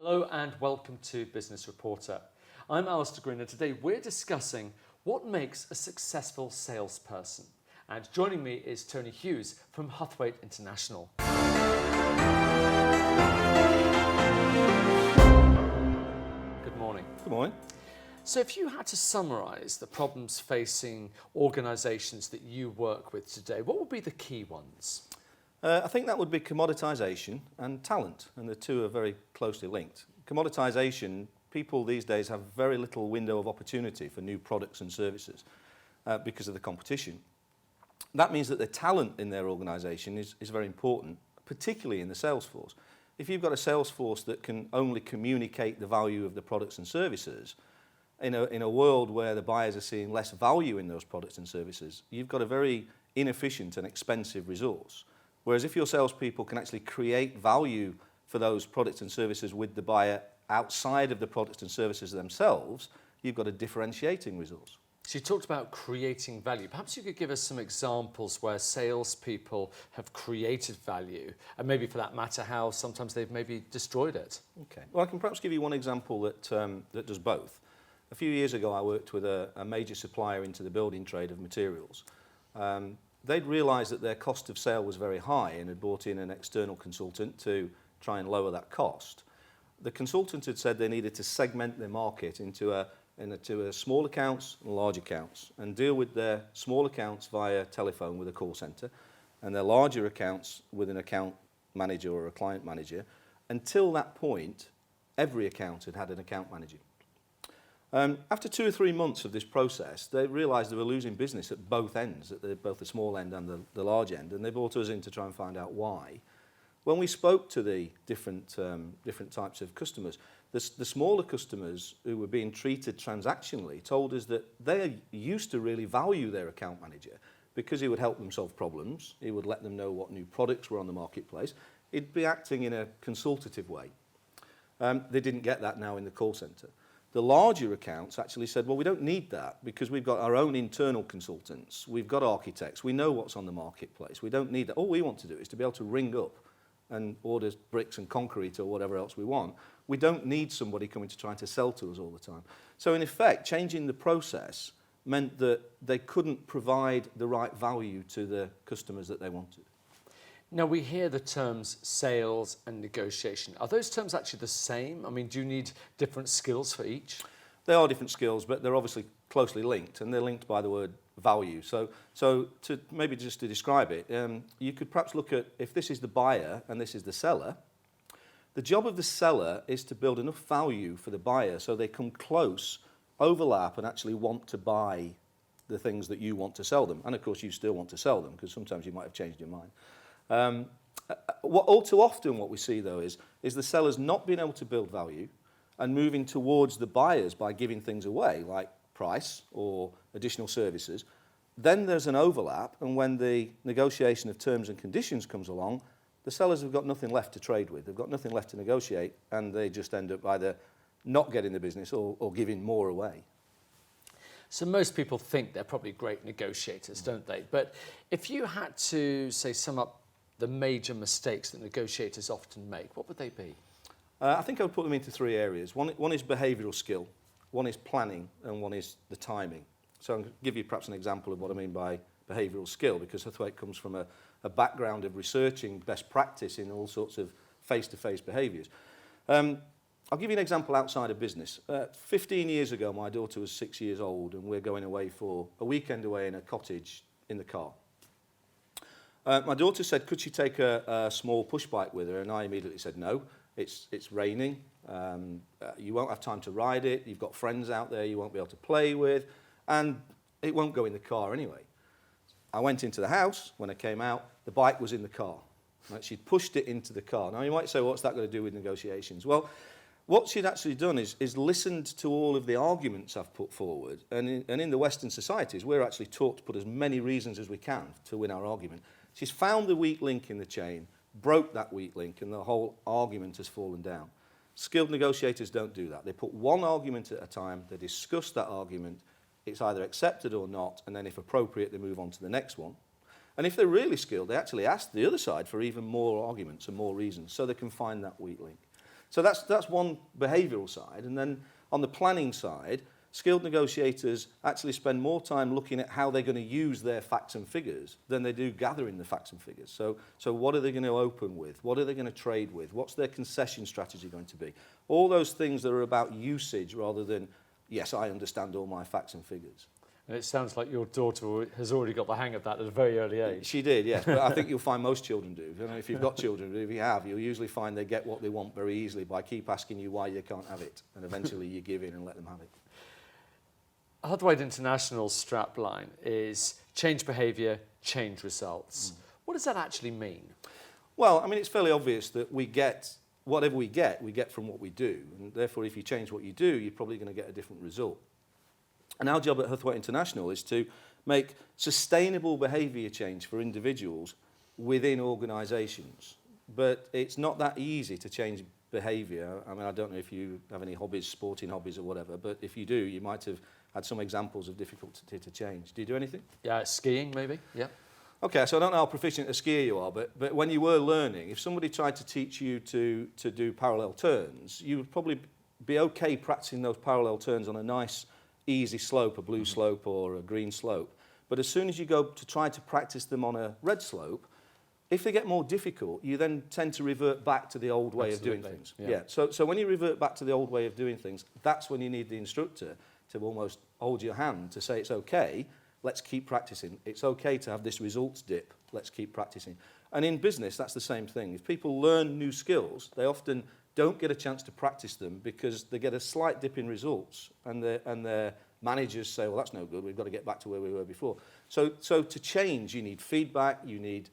Hello and welcome to Business Reporter. I'm Alistair Green and today we're discussing what makes a successful salesperson. And joining me is Tony Hughes from Huthwaite International. Good morning. Good morning. So if you had to summarise the problems facing organisations that you work with today, what would be the key ones? I think that would be commoditisation and talent, and the two are very closely linked. Commoditisation, people these days have very little window of opportunity for new products and services because of the competition. That means that the talent in their organisation is very important, particularly in the sales force. If you've got a sales force that can only communicate the value of the products and services, in a world where the buyers are seeing less value in those products and services, you've got a very inefficient and expensive resource. Whereas if your salespeople can actually create value for those products and services with the buyer outside of the products and services themselves, you've got a differentiating resource. So you talked about creating value. Perhaps you could give us some examples where salespeople have created value, and maybe for that matter, how sometimes they've maybe destroyed it. Okay. Well, I can perhaps give you one example that does both. A few years ago, I worked with a major supplier into the building trade of materials. They'd realised that their cost of sale was very high and had brought in an external consultant to try and lower that cost. The consultant had said they needed to segment their market into small accounts and large accounts and deal with their small accounts via telephone with a call centre and their larger accounts with an account manager or a client manager. Until that point, every account had had an account manager. After 2 or 3 months of this process, they realised they were losing business at both ends, at both the small end and the large end, and they brought us in to try and find out why. When we spoke to the different types of customers, the smaller customers who were being treated transactionally told us that they used to really value their account manager because he would help them solve problems, he would let them know what new products were on the marketplace, he'd be acting in a consultative way. They didn't get that now in the call centre. The larger accounts actually said, well, we don't need that because we've got our own internal consultants, we've got architects, we know what's on the marketplace, we don't need that. All we want to do is to be able to ring up and order bricks and concrete or whatever else we want. We don't need somebody coming to try to sell to us all the time. So in effect, changing the process meant that they couldn't provide the right value to the customers that they wanted. Now, we hear the terms sales and negotiation. Are those terms actually the same? I mean, do you need different skills for each? They are different skills, but they're obviously closely linked, and they're linked by the word value. So to maybe just to describe it, you could perhaps look at, if this is the buyer and this is the seller, the job of the seller is to build enough value for the buyer so they come close, overlap, and actually want to buy the things that you want to sell them. And of course, you still want to sell them, because sometimes you might have changed your mind. All too often what we see, though, is the sellers not being able to build value and moving towards the buyers by giving things away, like price or additional services. Then there's an overlap, and when the negotiation of terms and conditions comes along, the sellers have got nothing left to trade with. They've got nothing left to negotiate, and they just end up either not getting the business or giving more away. So most people think they're probably great negotiators, don't they? But if you had to, say, sum up the major mistakes that negotiators often make, what would they be? I think I would put them into 3 areas. One is behavioural skill, one is planning, and one is the timing. So I'll give you perhaps an example of what I mean by behavioural skill, because Huthwaite comes from a background of researching best practice in all sorts of face-to-face behaviours. I'll give you an example outside of business. 15 years ago, my daughter was 6 years old, and we're going away for a weekend away in a cottage in the car. My daughter said, could she take a small push bike with her? And I immediately said, no, it's raining. You won't have time to ride it. You've got friends out there you won't be able to play with, and it won't go in the car anyway. I went into the house. When I came out, the bike was in the car. Right? She'd pushed it into the car. Now, you might say, what's that got to do with negotiations? Well, what she'd actually done is listened to all of the arguments I've put forward. And in the Western societies, we're actually taught to put as many reasons as we can to win our argument. She's found the weak link in the chain, broke that weak link, and the whole argument has fallen down. Skilled negotiators don't do that. They put one argument at a time, they discuss that argument, it's either accepted or not, and then if appropriate, they move on to the next one. And if they're really skilled, they actually ask the other side for even more arguments and more reasons so they can find that weak link. So that's one behavioural side. And then on the planning side, skilled negotiators actually spend more time looking at how they're going to use their facts and figures than they do gathering the facts and figures. So what are they going to open with? What are they going to trade with? What's their concession strategy going to be? All those things that are about usage rather than, yes, I understand all my facts and figures. And it sounds like your daughter has already got the hang of that at a very early age. She did, yes, but I think you'll find most children do. You know, if you've got children, if you have, you'll usually find they get what they want very easily by keep asking you why you can't have it, and eventually you give in and let them have it. Huthwaite International's strapline is change behaviour, change results. What does that actually mean? Well, I mean, it's fairly obvious that we get, whatever we get from what we do, and therefore if you change what you do, you're probably going to get a different result. And our job at Huthwaite International is to make sustainable behaviour change for individuals within organisations. But it's not that easy to change behaviour. I mean, I don't know if you have any hobbies, sporting hobbies or whatever, but if you do, you might have had some examples of difficulty to change. Do you do anything? Yeah, skiing maybe, yeah. Okay, so I don't know how proficient a skier you are, but when you were learning, if somebody tried to teach you to do parallel turns, you would probably be okay practicing those parallel turns on a nice, easy slope, a blue slope or a green slope. But as soon as you go to try to practice them on a red slope, if they get more difficult, you then tend to revert back to the old way of doing things. Yeah. So when you revert back to the old way of doing things, that's when you need the instructor to almost hold your hand to say, it's okay, let's keep practicing. It's okay to have this results dip, let's keep practicing. And in business, that's the same thing. If people learn new skills, they often don't get a chance to practice them because they get a slight dip in results and their managers say, well, that's no good, we've got to get back to where we were before. So to change, you need feedback, you need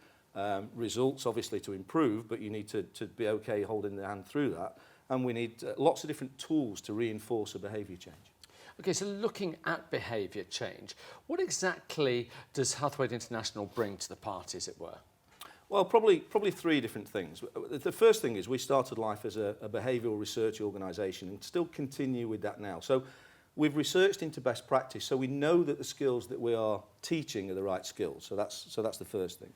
results, obviously, to improve, but you need to be okay holding their hand through that. And we need lots of different tools to reinforce a behaviour change. Okay, so looking at behaviour change, what exactly does Huthwaite International bring to the party, as it were? Well, probably three different things. The first thing is we started life as a behavioural research organisation and still continue with that now. So we've researched into best practice, so we know that the skills that we are teaching are the right skills. So that's the first thing.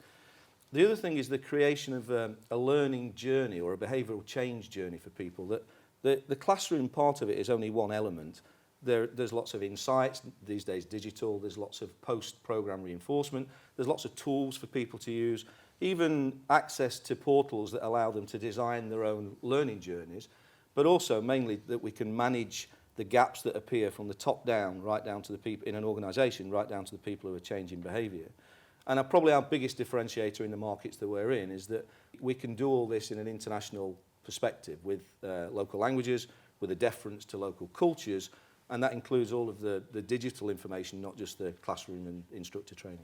The other thing is the creation of a learning journey or a behavioural change journey for people. That the classroom part of it is only one element. There's lots of insights, these days digital, there's lots of post-programme reinforcement, there's lots of tools for people to use, even access to portals that allow them to design their own learning journeys, but also mainly that we can manage the gaps that appear from the top down, right down to the people in an organisation, right down to the people who are changing behaviour. And probably our biggest differentiator in the markets that we're in is that we can do all this in an international perspective with local languages, with a deference to local cultures, and that includes all of the digital information, not just the classroom and instructor training.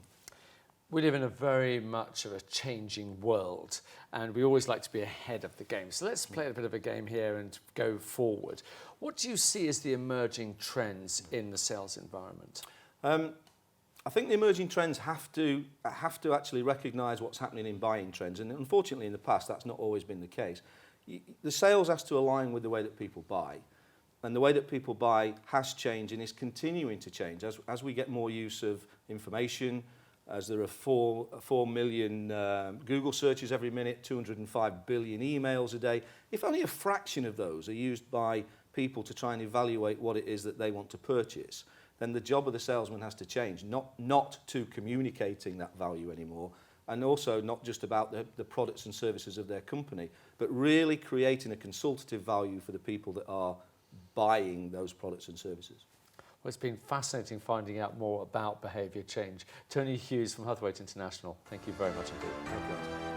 We live in a very much of a changing world, and we always like to be ahead of the game. So let's play a bit of a game here and go forward. What do you see as the emerging trends in the sales environment? I think the emerging trends have to actually recognise what's happening in buying trends, and unfortunately in the past that's not always been the case. The sales has to align with the way that people buy. And the way that people buy has changed and is continuing to change as we get more use of information, as there are 4 million Google searches every minute, 205 billion emails a day. If only a fraction of those are used by people to try and evaluate what it is that they want to purchase, then the job of the salesman has to change, not to communicating that value anymore, and also not just about the products and services of their company, but really creating a consultative value for the people that are buying those products and services. Well, it's been fascinating finding out more about behaviour change. Tony Hughes from Huthwaite International, thank you very much indeed. Okay.